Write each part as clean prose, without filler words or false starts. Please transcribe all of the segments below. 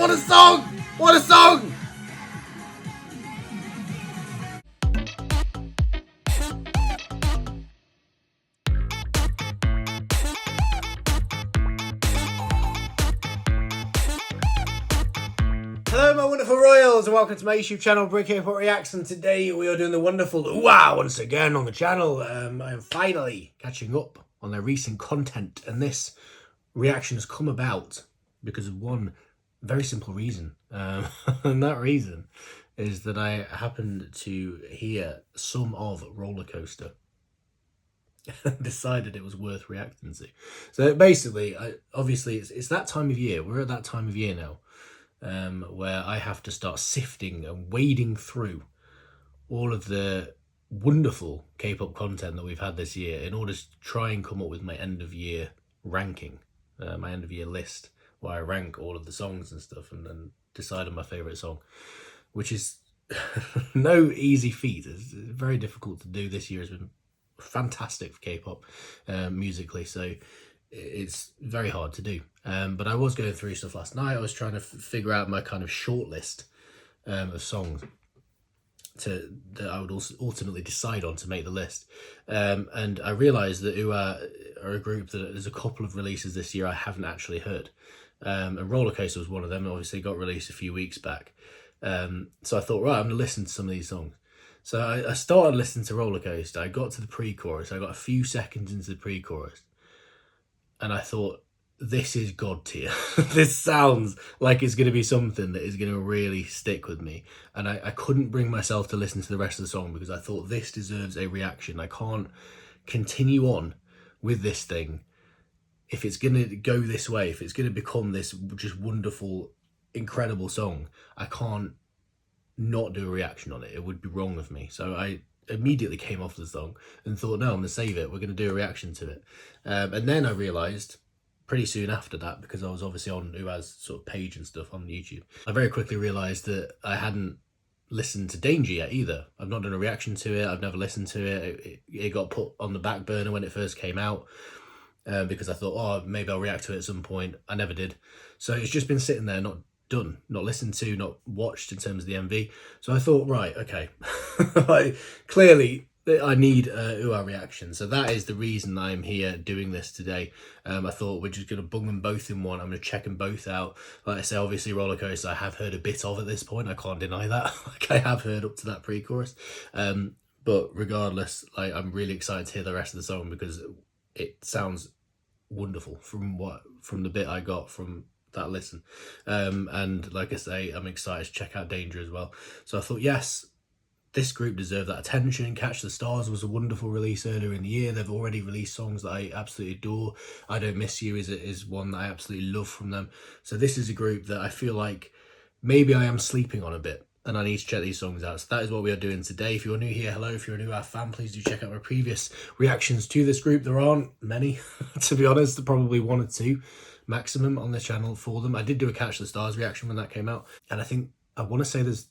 What a song! What a song! Hello my wonderful royals and welcome to my YouTube channel Brick Airport Reacts, and today we are doing the wonderful wooah once again on the channel. I am finally catching up on their recent content, and this reaction has come about because of one very simple reason, and that reason is that I happened to hear some of Rollercoaster and decided it was worth reacting to. So basically, obviously it's that time of year, we're at that time of year now, where I have to start sifting and wading through all of the wonderful K-pop content that we've had this year in order to try and come up with my end of year ranking, my end of year list, where I rank all of the songs and stuff and then decide on my favourite song, which is no easy feat. It's very difficult to do. This year has been fantastic for K-pop musically, so it's very hard to do. But I was going through stuff last night. I was trying to figure out my kind of short list of songs that I would also ultimately decide on to make the list. And I realised that wooah are a group that there's a couple of releases this year I haven't actually heard. And Rollercoaster was one of them. Obviously got released a few weeks back. So I thought, right, I'm going to listen to some of these songs. So I started listening to Rollercoaster. I got to the pre-chorus. I got a few seconds into the pre-chorus. And I thought, this is God tier. This sounds like it's going to be something that is going to really stick with me. And I couldn't bring myself to listen to the rest of the song because I thought this deserves a reaction. I can't continue on with this thing if it's going to go this way, if it's going to become this just wonderful, incredible song. I can't not do a reaction on it. It would be wrong of me. So I immediately came off the song and thought, no, I'm gonna save it, we're gonna do a reaction to it. And then I realized pretty soon after that, because I was obviously on wooah's sort of page and stuff on YouTube, I very quickly realized that I hadn't listened to Danger yet either. I've not done a reaction to it, I've never listened to it. It got put on the back burner when it first came out, because I thought, oh, maybe I'll react to it at some point. I never did. So it's just been sitting there, not done, not listened to, not watched in terms of the MV. So I thought, right, okay, like, clearly I need a wooah reaction. So that is the reason I'm here doing this today. I thought we're just going to bung them both in one. I'm going to check them both out. Like I say, obviously Rollercoaster I have heard a bit of at this point. I can't deny that. Like, I have heard up to that pre-chorus. But regardless, like, I'm really excited to hear the rest of the song because it sounds wonderful from the bit I got from that listen. And like I say, I'm excited to check out Danger as well. So I thought, yes, this group deserved that attention. Catch the Stars was a wonderful release earlier in the year. They've already released songs that I absolutely adore. I Don't Miss You is one that I absolutely love from them. So this is a group that I feel like maybe I am sleeping on a bit, and I need to check these songs out. So that is what we are doing today. If you're new here, hello. If you're a wooah fan, please do check out my previous reactions to this group. There aren't many, to be honest, probably one or two maximum on this channel for them. I did do a Catch the Stars reaction when that came out, and I want to say there's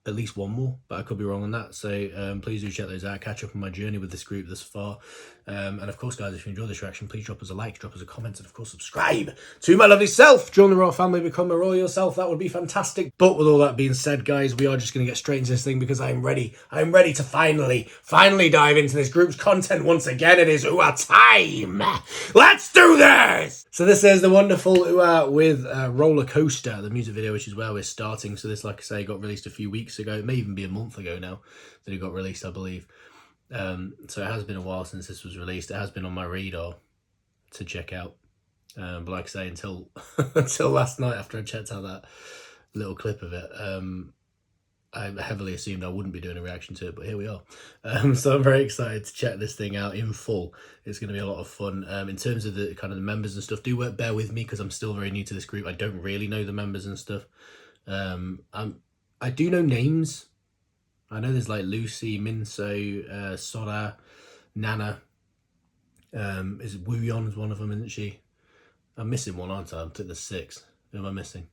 at least one more, but I could be wrong on that. So please do check those out, catch up on my journey with this group thus far. And of course, guys, if you enjoyed this reaction, please drop us a like, drop us a comment, and of course subscribe to my lovely self. Join the royal family, become a royal yourself. That would be fantastic. But with all that being said, guys, we are just going to get straight into this thing because I'm ready. I'm ready to finally dive into this group's content once again. It is wooah time. Let's do this. So this is the wonderful wooah with Rollercoaster, the music video, which is where we're starting. So this, like I say, got released a few weeks ago. It may even be a month ago now that it got released, I believe. So it has been a while since this was released. It has been on my radar to check out, but like I say, until until last night after I checked out that little clip of it, I heavily assumed I wouldn't be doing a reaction to it, but here we are. So I'm very excited to check this thing out in full. It's going to be a lot of fun. In terms of the kind of the members and stuff, do bear with me because I'm still very new to this group. I don't really know the members and stuff. I do know names. I know there's like Lucy, Minso, Sora, Nana. Is Wooyeon's one of them, isn't she? I'm missing one, aren't I? I think there's 6. Who am I missing?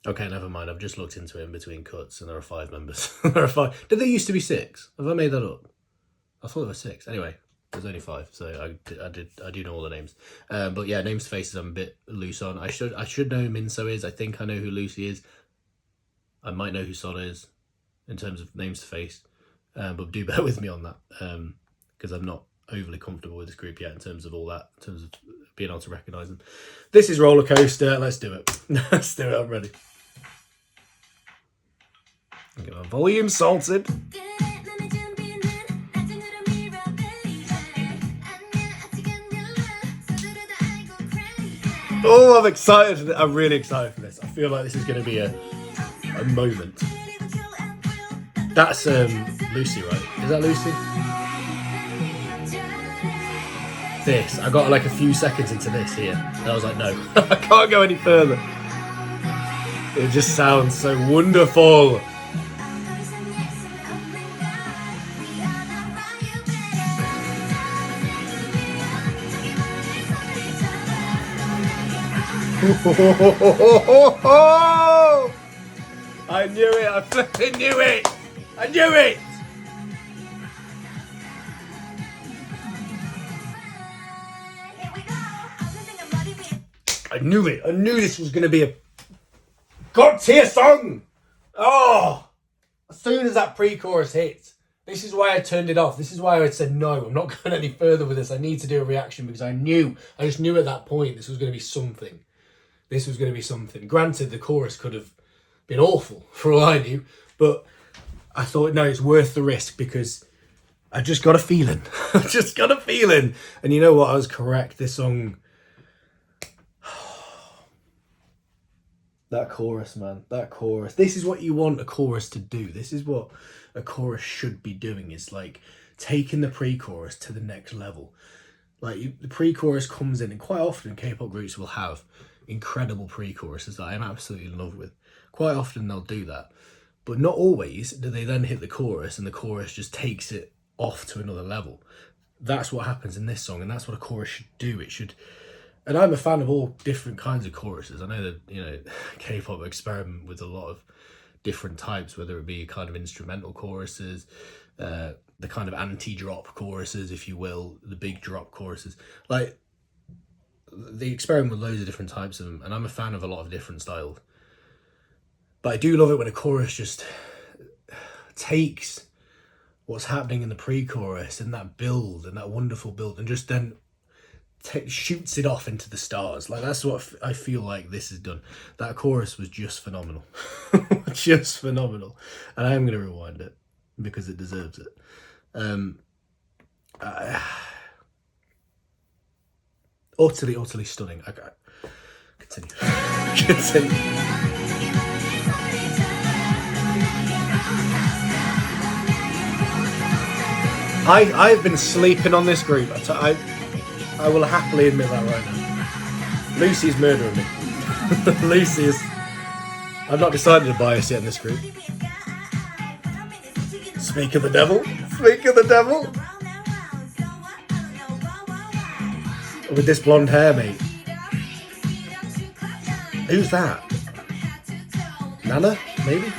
Okay, never mind. I've just looked into it in between cuts and there are 5 members. There are 5. Did there used to be 6? Have I made that up? I thought there were 6. Anyway, There's only 5, so I do know all the names. But yeah, names to faces I'm a bit loose on. I should know who Minso is. I think I know who Lucy is. I might know who Soda is in terms of names to face. But do bear with me on that, because I'm not overly comfortable with this group yet in terms of all that, in terms of being able to recognise them. This is Rollercoaster. Let's do it. Let's do it. I'm ready. Get my volume salted. Oh, I'm excited. I'm really excited for this. I feel like this is going to be a moment. That's Lucy, right? Is that Lucy? This. I got like a few seconds into this here. And I was like, no, I can't go any further. It just sounds so wonderful. I knew it. I flipping knew it. I knew it. I knew it. I knew this was going to be a god-tier song. Oh, as soon as that pre-chorus hit, this is why I turned it off. This is why I said, no, I'm not going any further with this. I need to do a reaction because I just knew at that point this was going to be something. This was going to be something. Granted, the chorus could have been awful for all I knew, but I thought, no, it's worth the risk because I just got a feeling. I just got a feeling. And you know what? I was correct. This song... That chorus, man. That chorus. This is what you want a chorus to do. This is what a chorus should be doing. It's like taking the pre-chorus to the next level. Like the pre-chorus comes in, and quite often K-pop groups will have incredible pre-choruses that I'm absolutely in love with. Quite often they'll do that. But not always do they then hit the chorus and the chorus just takes it off to another level. That's what happens in this song, and that's what a chorus should do. It should... And I'm a fan of all different kinds of choruses. I know that, you know, K-pop experiment with a lot of different types, whether it be kind of instrumental choruses, the kind of anti-drop choruses, if you will, the big drop choruses. Like, they experiment with loads of different types of them, and I'm a fan of a lot of different styles. But I do love it when a chorus just takes what's happening in the pre-chorus and that build and that wonderful build and just then shoots it off into the stars. Like, that's what I feel like this has done. That chorus was just phenomenal. Just phenomenal. And I am going to rewind it because it deserves it. Utterly stunning. Okay. Continue. Continue. I've been sleeping on this group. I will happily admit that right now. Lucy's murdering me. Lucy is... I've not decided to bias yet in this group. Speak of the devil. Speak of the devil. With this blonde hair, mate. Who's that? Nana, maybe?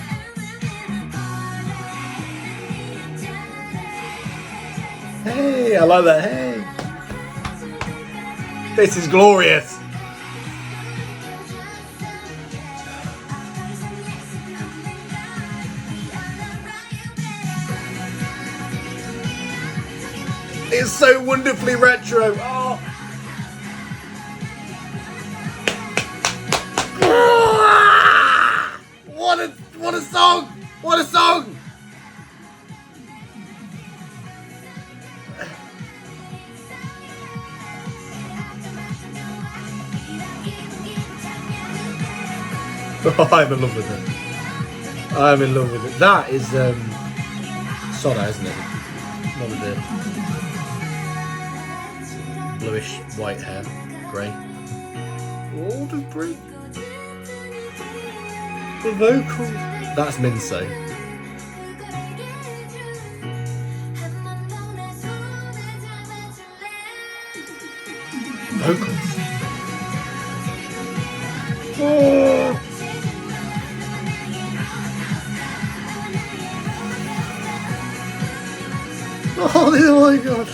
Hey, I like that. Hey. This is glorious. It's so wonderfully retro. Oh. What a song! What a song! Oh, I'm in love with it. I'm in love with it. That is Soda, isn't it? One with the bluish white hair, grey. Oh, the grey. The vocals. That's Minso. Vocals. Oh. Oh my god.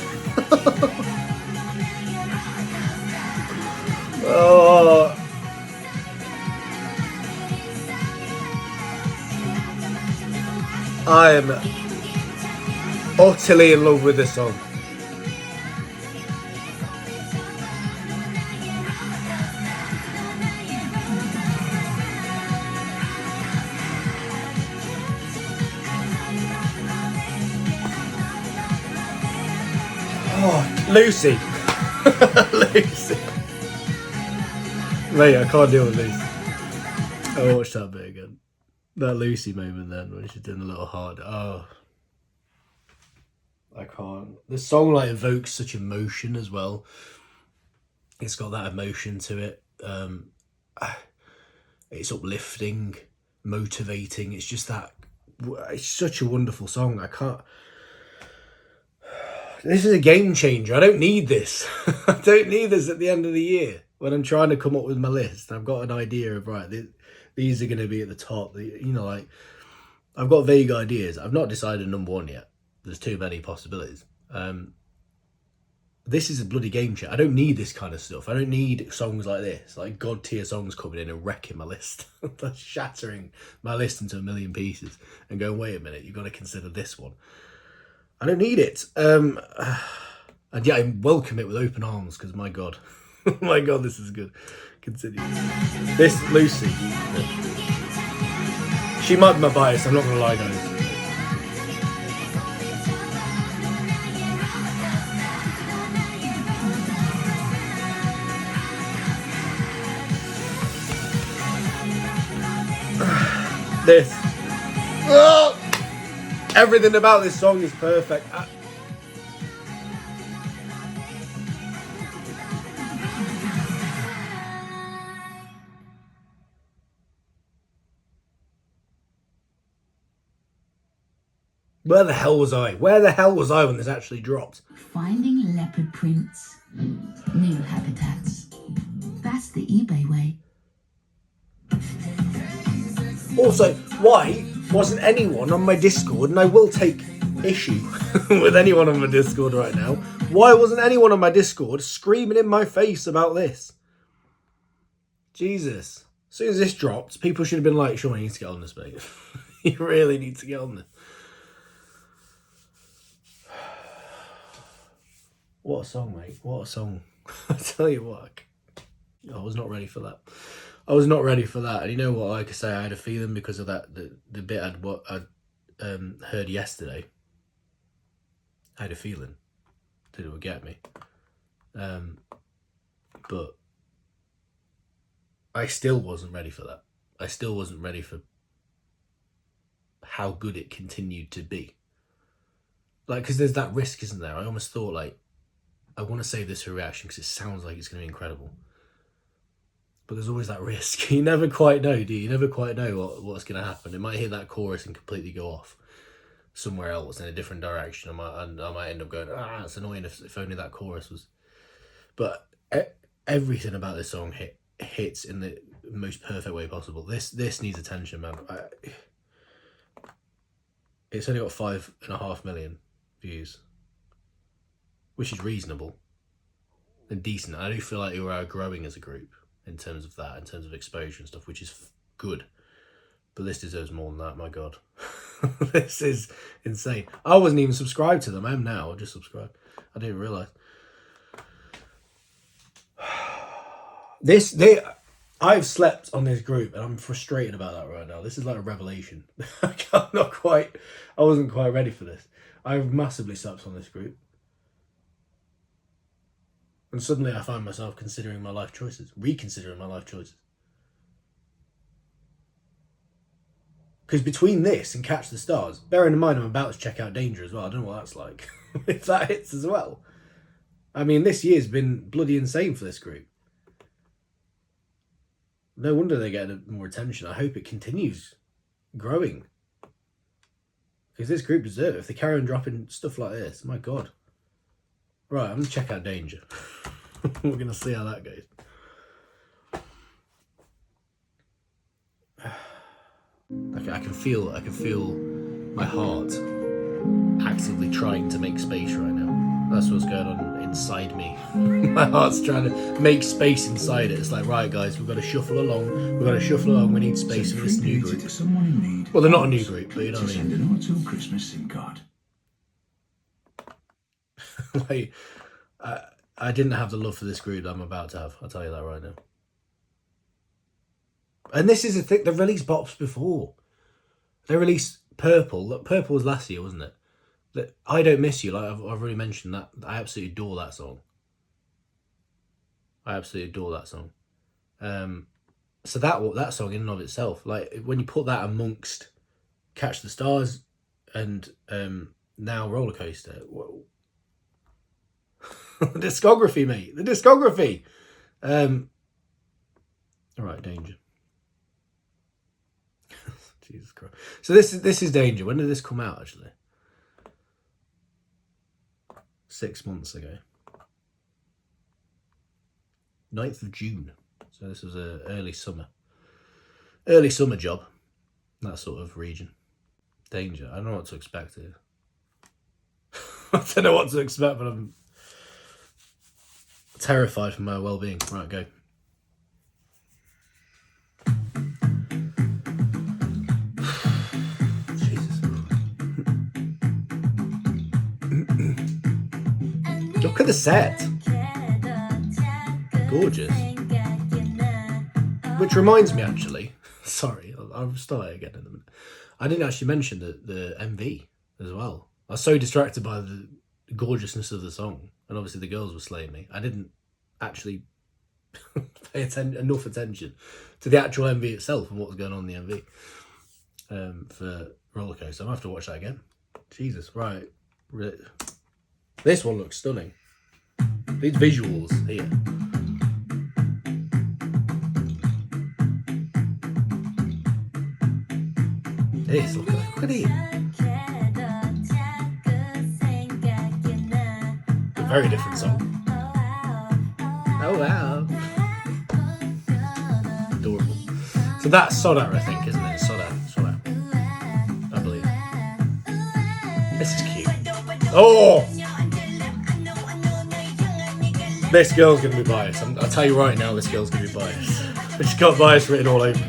Oh, I am utterly in love with this song. Oh, Lucy. Lucy. Mate, I can't deal with Lucy. I'll watch that bit again. That Lucy moment then when she's doing the little heart. Oh, I can't. The song like evokes such emotion as well. It's got that emotion to it. It's uplifting, motivating. It's just that. It's such a wonderful song. I can't. This is a game changer. I don't need this. I don't need this at the end of the year when I'm trying to come up with my list. I've got an idea of right. These are going to be at the top. You know, like I've got vague ideas. I've not decided number one yet. There's too many possibilities. This is a bloody game changer. I don't need this kind of stuff. I don't need songs like this, like god tier songs coming in and wrecking my list. That's shattering my list into a million pieces and going, wait a minute, you've got to consider this one. I don't need it. And yeah, I welcome it with open arms because my God. My God, this is good. Continue. This Lucy. She might be my bias, I'm not going to lie, guys. This. Oh! Everything about this song is perfect. Where the hell was I? Where the hell was I when this actually dropped? Finding leopard prints, new habitats. That's the eBay way. Also, why wasn't anyone on my Discord, and I will take issue with anyone on my Discord right now, why wasn't anyone on my Discord screaming in my face about this? Jesus. As soon as this dropped, people should have been like, Sean, you need to get on this, mate. You really need to get on this. What a song, mate. What a song. I tell you what, I was not ready for that. I was not ready for that. And you know what? Like I say, I had a feeling because of that, the bit I'd heard yesterday. I had a feeling that it would get me. But I still wasn't ready for that. I still wasn't ready for how good it continued to be. Like, because there's that risk, isn't there? I almost thought, like, I want to save this for reaction because it sounds like it's going to be incredible. But there's always that risk. You never quite know, do you? You never quite know what's going to happen. It might hit that chorus and completely go off somewhere else in a different direction. I might end up going, it's annoying if only that chorus was. But everything about this song hits in the most perfect way possible. This needs attention, man. It's only got 5.5 million views, which is reasonable and decent. I do feel like we are growing as a group in terms of that, in terms of exposure and stuff, which is good. But this deserves more than that, my God. This is insane. I wasn't even subscribed to them. I am now. I just subscribed. I didn't realise. I've slept on this group and I'm frustrated about that right now. This is like a revelation. I wasn't quite ready for this. I've massively slept on this group. And suddenly I find myself considering my life choices, reconsidering my life choices. Because between this and Catch the Stars, bearing in mind I'm about to check out Danger as well, I don't know what that's like, if that hits as well. I mean, this year's been bloody insane for this group. No wonder they're getting more attention. I hope it continues growing. Because this group deserves it. If they carry on dropping stuff like this, my God. Right, I'm going to check out Danger. We're going to see how that goes. I can feel my heart actively trying to make space right now. That's what's going on inside me. My heart's trying to make space inside it. It's like, right, guys, we've got to shuffle along. We've got to shuffle along. We need space for this new group. Well, they're not a new group, but you know what I mean. Send an auto Christmas SIM card. Like, I didn't have the love for this group that I'm about to have. I'll tell you that right now. And this is the thing. They've released bops before. They released Purple. Look, Purple was last year, wasn't it? I Don't Miss You, like I've already mentioned that. I absolutely adore that song. I absolutely adore that song. So that song in and of itself, like when you put that amongst Catch the Stars and now Rollercoaster, whoa. The discography, mate. The discography. All right, Danger. Jesus Christ. So this is Danger. When did this come out, actually? 6 months ago. 9th of June. So this was a early summer job. That sort of region. Danger. I don't know what to expect here. I don't know what to expect, but I'm terrified for my well-being. Right, go. Jesus. Look at the set. Gorgeous. Which reminds me, actually, sorry, I'll start again in a minute. I didn't actually mention the MV as well. I was so distracted by the gorgeousness of the song, and obviously the girls were slaying me. I didn't actually pay enough attention to the actual MV itself and what was going on in the MV for Rollercoaster. I'm going to have to watch that again. Jesus, right. This one looks stunning. These visuals here. This, look at it. A very different song. Oh wow. Adorable. So that's Soda, I think, isn't it? Soda. I believe. This is cute. Oh! This girl's going to be biased. I'll tell you right now, this girl's going to be biased. She's got bias written all over.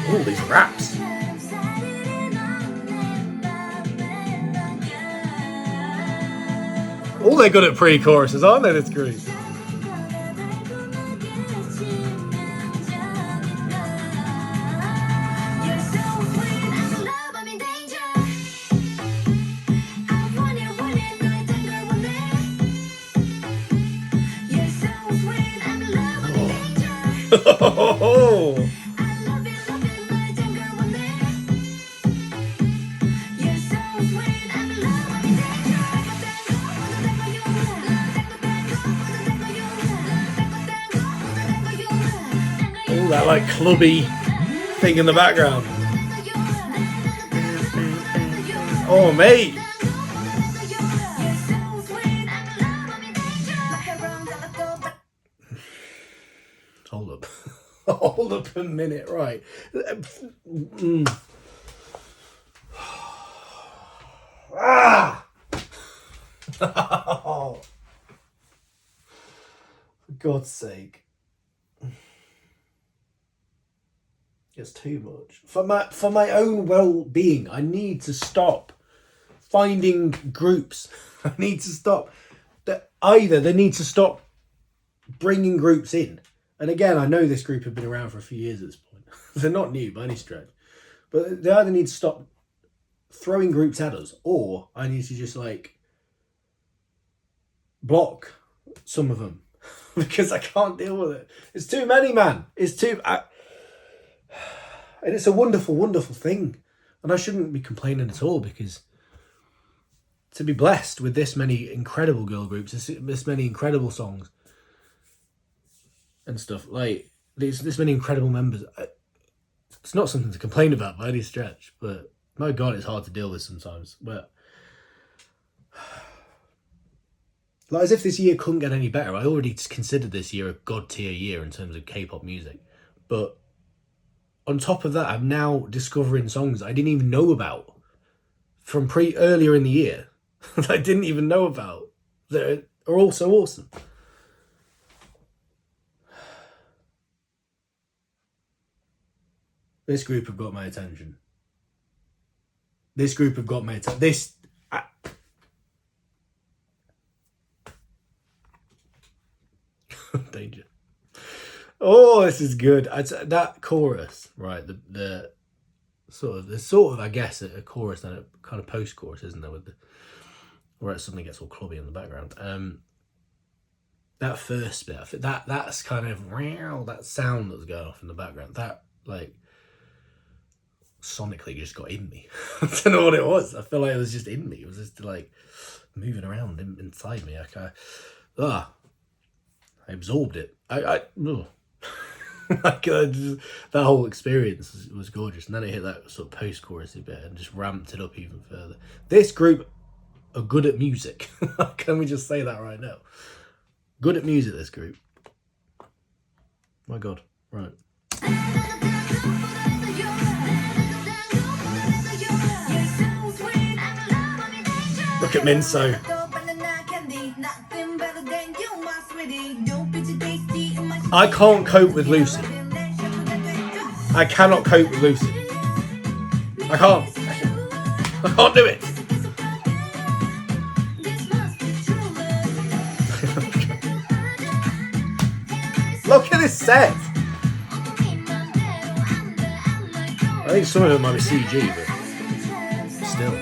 All these raps. Oh, they're good at pre-choruses, aren't they? That's great. Oh. All that like clubby thing in the background. Oh, mate. Hold up. Hold up a minute, right. Ah! Oh. For God's sake. It's too much. For my own well-being, I need to stop finding groups. I need to stop. Either they need to stop bringing groups in. And again, I know this group have been around for a few years at this point. They're not new by any stretch. But they either need to stop throwing groups at us, or I need to just like block some of them because I can't deal with it. It's too many, man. It's too... And it's a wonderful, wonderful thing. And I shouldn't be complaining at all, because to be blessed with this many incredible girl groups, this many incredible songs and stuff, like this many incredible members, it's not something to complain about by any stretch, but my God, it's hard to deal with sometimes. But like, as if this year couldn't get any better. I already considered this year a God tier year in terms of K-pop music, but on top of that, I'm now discovering songs I didn't even know about from earlier in the year that I didn't even know about that are all so awesome. This group have got my attention. This group have got my attention. Danger. Oh, this is good. That chorus, right? The there's sort of, I guess, a chorus and a kind of post-chorus, isn't there? Where something gets all clubby in the background. That first bit, that's kind of that sound that's going off in the background. That like sonically just got in me. I don't know what it was. I feel like it was just in me. It was just like moving around inside me. I absorbed it. That whole experience was gorgeous, and then it hit that sort of post-chorusy bit and just ramped it up even further. This group are good at music. Can we just say that right now? Good at music, this group. My God, right. Look at Minso. I can't cope with Lucy. I cannot cope with Lucy. I can't do it. Look at this set. I think some of it might be CG, but still.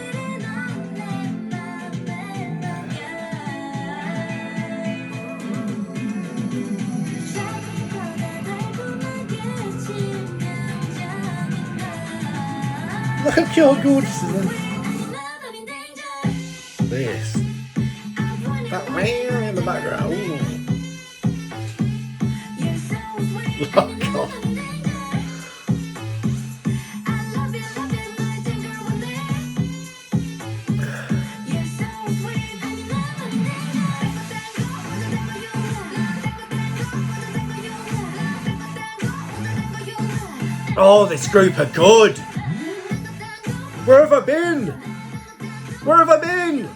Look how gorgeous is that? This. That man in the background. Ooh. Oh, God. Oh, this group are good. Where have I been? Where have I been?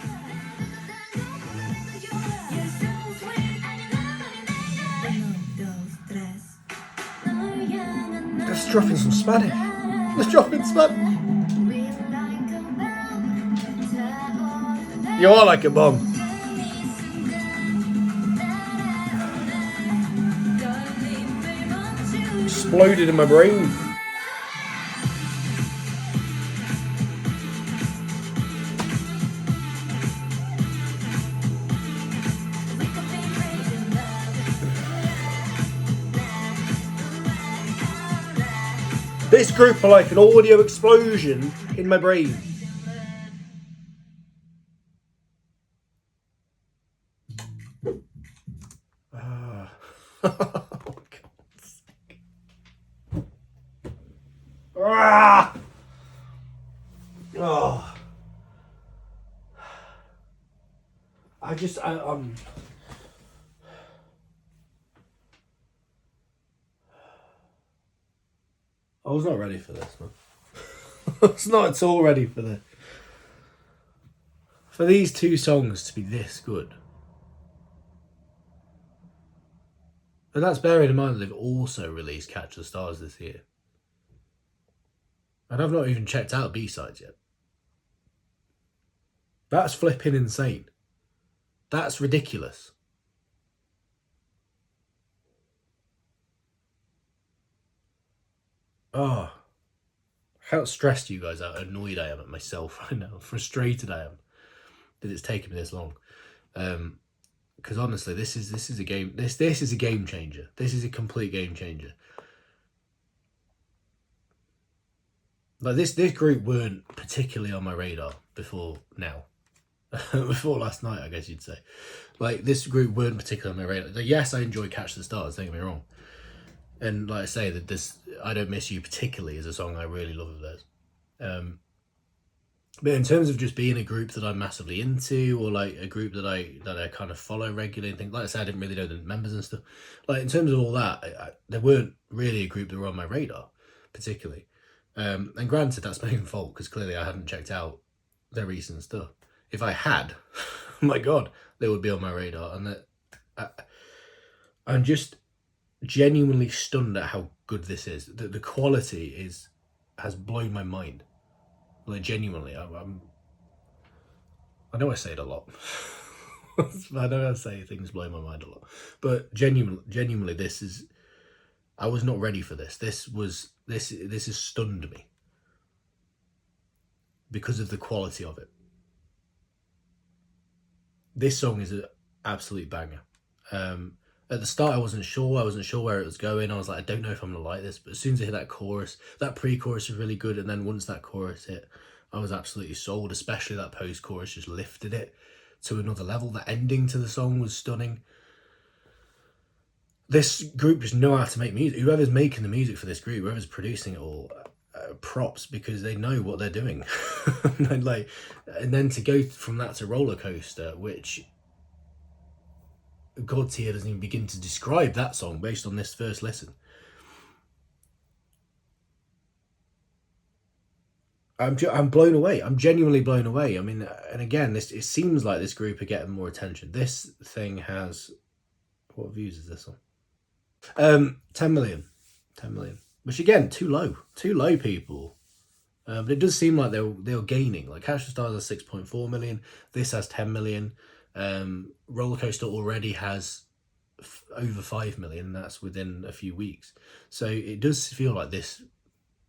Let's drop in some Spanish. Let's drop in Spanish. You are like a bomb. Exploded in my brain. This group are like an audio explosion in my brain. Oh, God's sake. Ah! Oh. I was not ready for this, man. I was not at all ready for these two songs to be this good. And that's bearing in mind that they've also released Catch the Stars this year. And I've not even checked out B-sides yet. That's flipping insane. That's ridiculous. Oh, how stressed you guys are, annoyed I am at myself right now, frustrated I am that it's taken me this long. Because honestly, this is a game. This is a game changer. This is a complete game changer. Like this group weren't particularly on my radar before now. Before last night, I guess you'd say. Like this group weren't particularly on my radar. Like, yes, I enjoy Catch the Stars. Don't get me wrong. And like I say, that this I Don't Miss You particularly is a song I really love of theirs. But in terms of just being a group that I'm massively into, or like a group that I kind of follow regularly and things, like I said, I didn't really know the members and stuff. Like in terms of all that, they weren't really a group that were on my radar. particularly. And granted, that's my own fault because clearly I hadn't checked out their recent stuff. If I had, oh my god, they would be on my radar. And I'm just genuinely stunned at how good this is. The quality has blown my mind. Like genuinely, I know I say it a lot. I know I say things blow my mind a lot, but genuinely, this is. I was not ready for this. This has stunned me because of the quality of it. This song is an absolute banger. At the start, I wasn't sure. I wasn't sure where it was going. I was like, I don't know if I'm gonna like this. But as soon as I hit that chorus, that pre-chorus was really good, and then once that chorus hit, I was absolutely sold. Especially that post-chorus just lifted it to another level. The ending to the song was stunning. This group just know how to make music. Whoever's making the music for this group, whoever's producing it all, props, because they know what they're doing. and then to go from that to Rollercoaster, which God tier doesn't even begin to describe that song based on this first listen. I'm blown away. I'm genuinely blown away. I mean, and again, it seems like this group are getting more attention. This thing has, what views is this on? 10 million, which again, too low, people. But it does seem like they're gaining. Like Catch the Stars has 6.4 million. This has 10 million. Rollercoaster already has over 5 million. And that's within a few weeks. So it does feel like this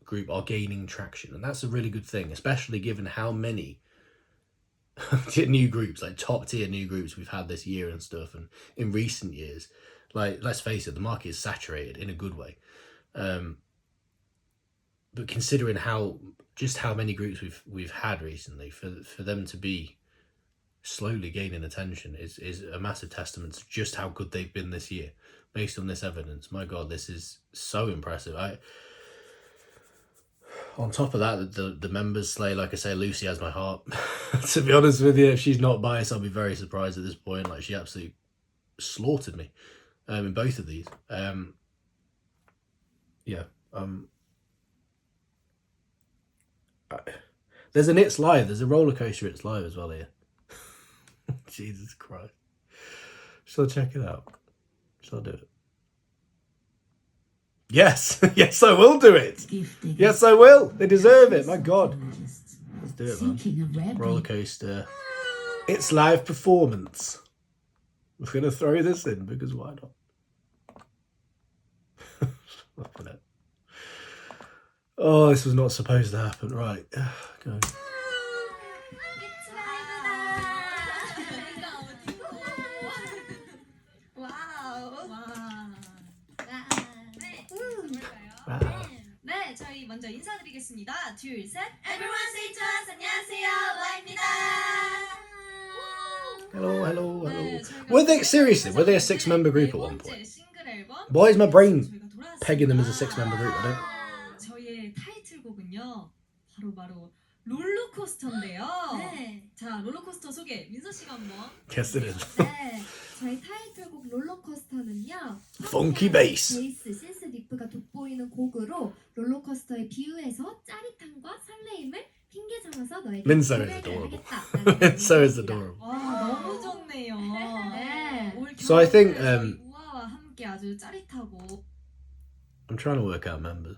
group are gaining traction, and that's a really good thing, especially given how many new groups, like top tier new groups, we've had this year and stuff, and in recent years. Like, let's face it, the market is saturated in a good way. But considering how many groups we've had recently, for them to be slowly gaining attention is a massive testament to just how good they've been this year. Based on this evidence, my God, this is so impressive. On top of that, the members slay. Like I say, Lucy has my heart. To be honest with you, if she's not biased, I'll be very surprised at this point. Like, she absolutely slaughtered me in both of these. There's an It's Live. There's a Rollercoaster It's Live as well here. Jesus Christ. Shall I check it out? Shall I do it? Yes. Yes, I will do it. Yes, I will. They deserve it. My God. Let's do it, man. Rollercoaster It's Live performance. We're going to throw this in because why not? Look at it. Oh, this was not supposed to happen. Right. Go. 네, 저희 먼저 인사드리겠습니다. 둘, 셋. Everyone say to us, 안녕하세요, 와입니다. Hello. Were they a 6-member group at one point? Why is my brain pegging them as a 6-member group? I don't. 저희의 타이틀곡은요, 바로 롤러코스터인데요. 네. 자, 롤러코스터 소개 민서 씨가 한번. Yes, it is. 네, 저희 타이틀곡 롤러코스터는요. Funky bass. 베이스, 신스 리프가 돋보이는 곡으로 롤러코스터에 비유해서 짜릿함과 설레임을 핑계 삼아서 너에게 Minso is adorable. Minso is adorable. 와, 너무 좋네요. 네. 올 So I think 겨울에 우아와 함께 아주 짜릿하고. I'm trying to work out members.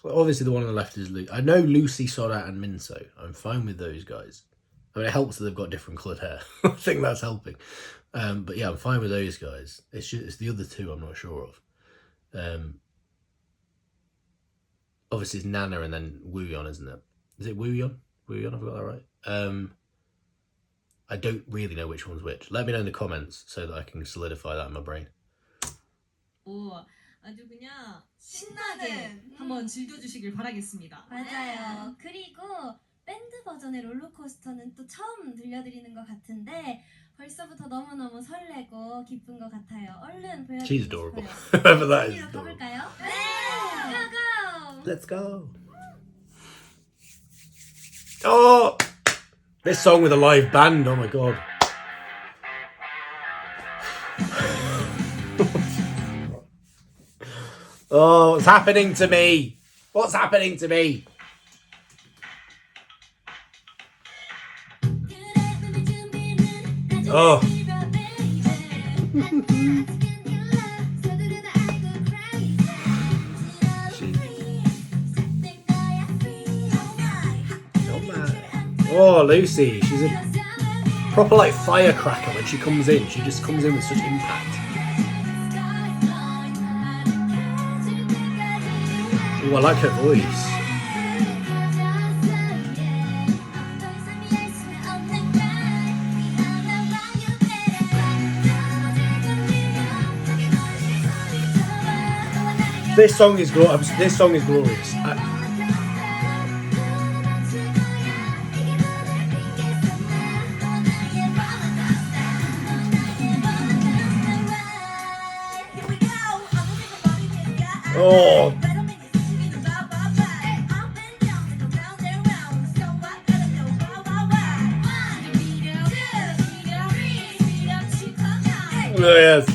So obviously the one on the left is Lucy. I know Lucy, Soda and Minso. I'm fine with those guys. I mean, it helps that they've got different coloured hair. I think that's helping. But yeah, I'm fine with those guys. It's the other two I'm not sure of. Obviously it's Nana and then Wooyon, isn't it? Is it Wooyon? Wooyon, I've got that right. I don't really know which one's which. Let me know in the comments so that I can solidify that in my brain. 오, 아주 그냥 신나게 한번 즐겨주시길 바라겠습니다. 맞아요. 그리고 밴드 버전의 롤러코스터는 또 처음 들려드리는 것 같은데 벌써부터 너무너무 설레고 기쁜 것 같아요. 얼른 She's 보여드리고 adorable. 싶어요. Whoever that is adorable. 가볼까요? 네! 고고! Let's go. Oh! This song with a live band, oh my God. Oh, what's happening to me? What's happening to me? Oh. Oh, Lucy, she's a proper like firecracker when she comes in. She just comes in with such impact. Oh, I like her voice. This song is glorious. Oh. Oh, yes.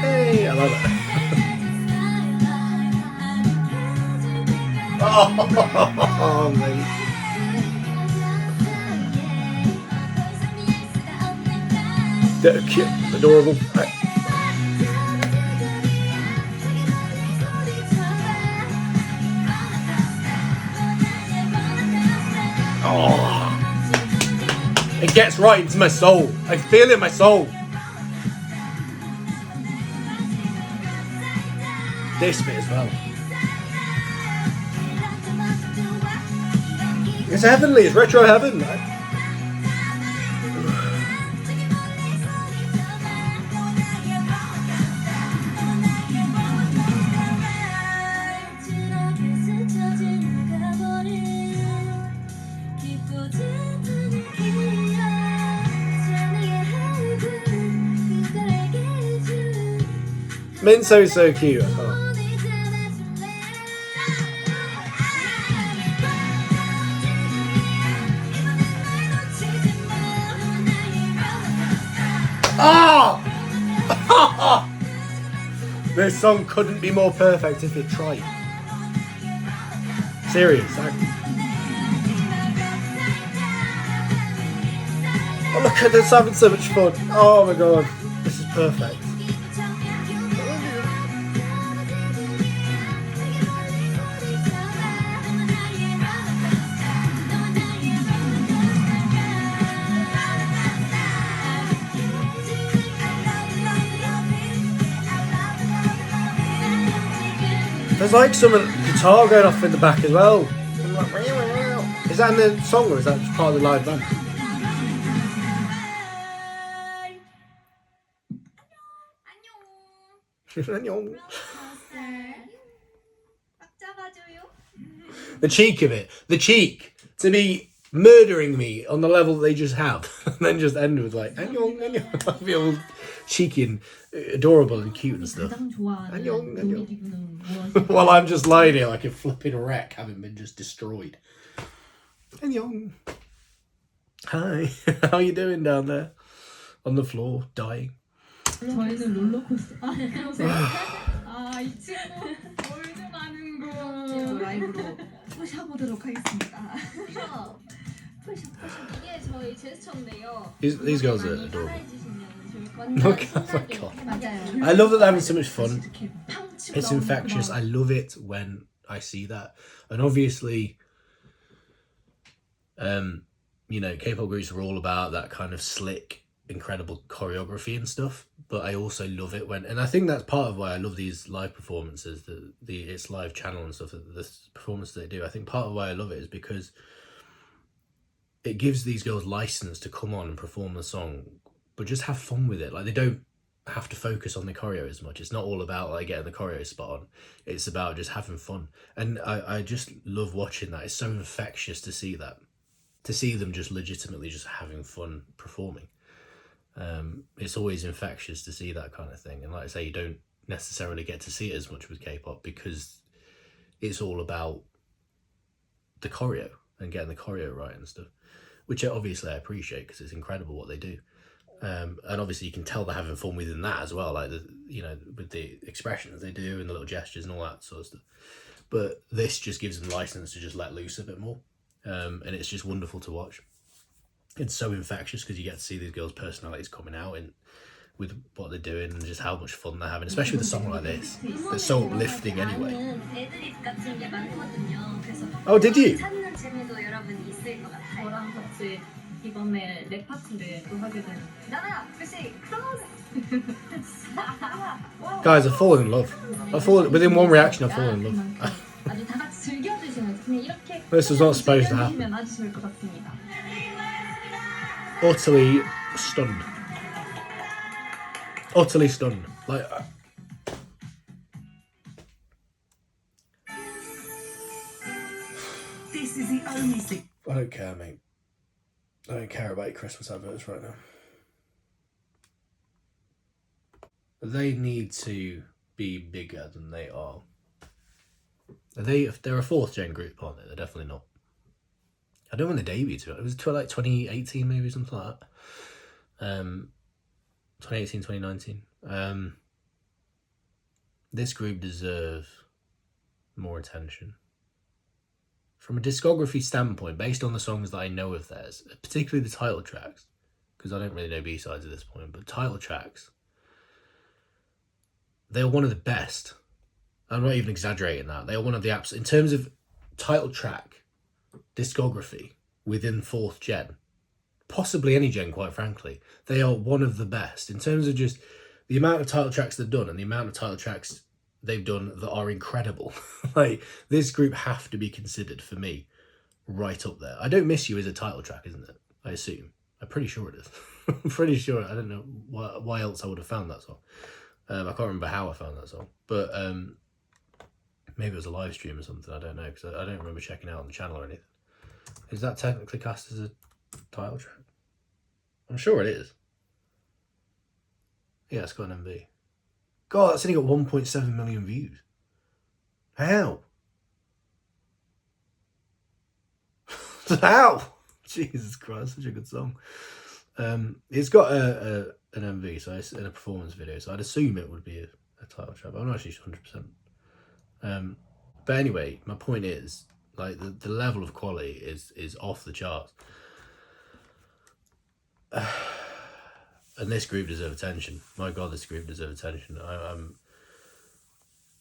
Hey, I love it. Oh, mate. They're cute, adorable. Oh, it gets right into my soul. I feel it in my soul. This bit as well. It's heavenly. It's retro heaven. Minso's so cute. Oh. Oh! This song couldn't be more perfect if it tried. Serious. Oh, look at this, having so much fun. Oh my god, this is perfect. There's like some guitar going off in the back as well. Is that in the song or is that just part of the live band? The cheek of it. The cheek to be murdering me on the level that they just have. And then just end with like, annyeong, annyeong. I feel cheeky and adorable and cute and stuff. Annyeong, annyeong. While I'm just lying here like a flipping wreck, having been just destroyed. Annyeong. Hi. How you doing down there? On the floor, dying. 저희는 롤러코스터. 그러세요? 이 친구 월드 많은 거 라이브로 푸셔보도록 하겠습니다. 푸셔. 이게 저희 제스처인데요. These girls are adorable. 따라해주시면 Look, oh my god. 맞아요. I love that they're having so much fun. It's infectious. I love it when I see that. And obviously, you know, K-pop groups are all about that kind of slick, incredible choreography and stuff. But I also love it when, and I think that's part of why I love these live performances, it's live channel and stuff, the performances they do. I think part of why I love it is because it gives these girls license to come on and perform the song, but just have fun with it. Like, they don't have to focus on the choreo as much. It's not all about like getting the choreo spot on. It's about just having fun. And I just love watching that. It's so infectious to see that. To see them just legitimately just having fun performing. It's always infectious to see that kind of thing. And like I say, you don't necessarily get to see it as much with K-pop because it's all about the choreo and getting the choreo right and stuff, which obviously I appreciate because it's incredible what they do. And obviously you can tell they're having fun within that as well, like with the expressions they do and the little gestures and all that sort of stuff. But this just gives them license to just let loose a bit more, and it's just wonderful to watch. It's so infectious because you get to see these girls' personalities coming out and with what they're doing and just how much fun they're having, especially with a song like this. It's so uplifting anyway. Oh, did you? 찾는 재미도 여러분 있을 것 같아요. 저랑 같이 이번에 랩 파트를 또 하게 된 나나 글씨 클로즈. Guys, I've fallen in love. Within one reaction, I've fallen in love. 아주 다 같이 즐겨주시면서 그냥 이렇게 This was not supposed to happen. 즐겨주시면 아주 좋을 것 같습니다. Utterly stunned. Utterly stunned. Like. This is the only thing. I don't care, mate. I don't care about your Christmas adverts right now. They need to be bigger than they are. They're a fourth gen group, aren't they? They're definitely not. I don't know when they debuted. It was like 2018, maybe something like that. 2018, 2019. This group deserve more attention. From a discography standpoint, based on the songs that I know of theirs, particularly the title tracks, because I don't really know B-sides at this point, but title tracks, they're one of the best. I'm not even exaggerating that. They are one of the in terms of title track discography within fourth gen, possibly any gen, quite frankly, they are one of the best in terms of just the amount of title tracks they've done and the amount of title tracks they've done that are incredible. Like, this group have to be considered for me right up there. I Don't Miss You is a title track, isn't it? I assume. I'm pretty sure it is. I'm pretty sure. I don't know why else I would have found that song. I can't remember how I found that song, but maybe it was a live stream or something. I don't know, because I don't remember checking out on the channel or anything. Is that technically cast as a title track? I'm sure it is. Yeah, it's got an MV. God, that's only got 1.7 million views. How? How? Jesus Christ, such a good song. It's got an MV, so it's in a performance video, so I'd assume it would be a title track, but I'm not actually 100%. But anyway, my point is, like, the level of quality is off the charts. And this group deserves attention. My God, this group deserves attention. I'm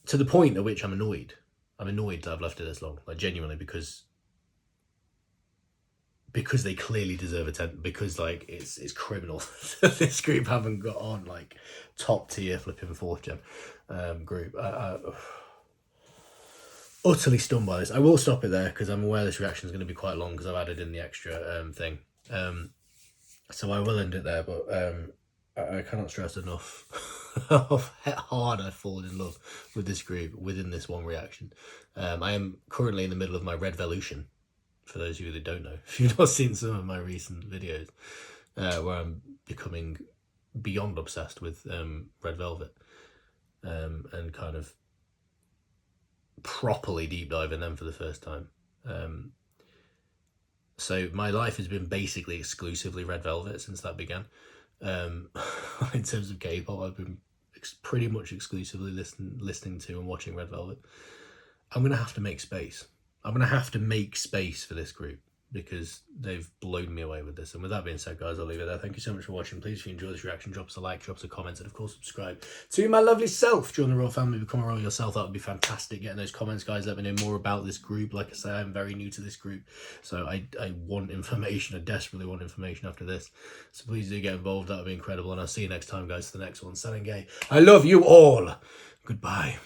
to the point at which I'm annoyed. I'm annoyed that I've left it this long, like, genuinely, because they clearly deserve attention. Because, like, it's criminal that this group haven't got on, like, top tier flipping fourth gen group. Utterly stunned by this. I will stop it there because I'm aware this reaction is going to be quite long because I've added in the extra thing. So I will end it there, but I cannot stress enough how hard I've fallen in love with this group within this one reaction. I am currently in the middle of my Red Velution, for those of you that don't know. If you've not seen some of my recent videos, where I'm becoming beyond obsessed with Red Velvet, and kind of properly deep diving them for the first time. So my life has been basically exclusively Red Velvet since that began. In terms of K-pop, I've been pretty much exclusively listening to and watching Red Velvet. I'm going to have to make space. I'm going to have to make space for this group because they've blown me away with this. And with that being said, guys, I'll leave it there. Thank you so much for watching. Please, if you enjoyed this reaction, drop us a like, drop us a comment, and of course, subscribe to my lovely self. Join the royal family, become a royal yourself. That would be fantastic. Getting those comments, guys. Let me know more about this group. Like I say, I'm very new to this group, so I want information. I desperately want information after this. So please do get involved. That would be incredible. And I'll see you next time, guys, for the next one. Selling Gay. I love you all. Goodbye.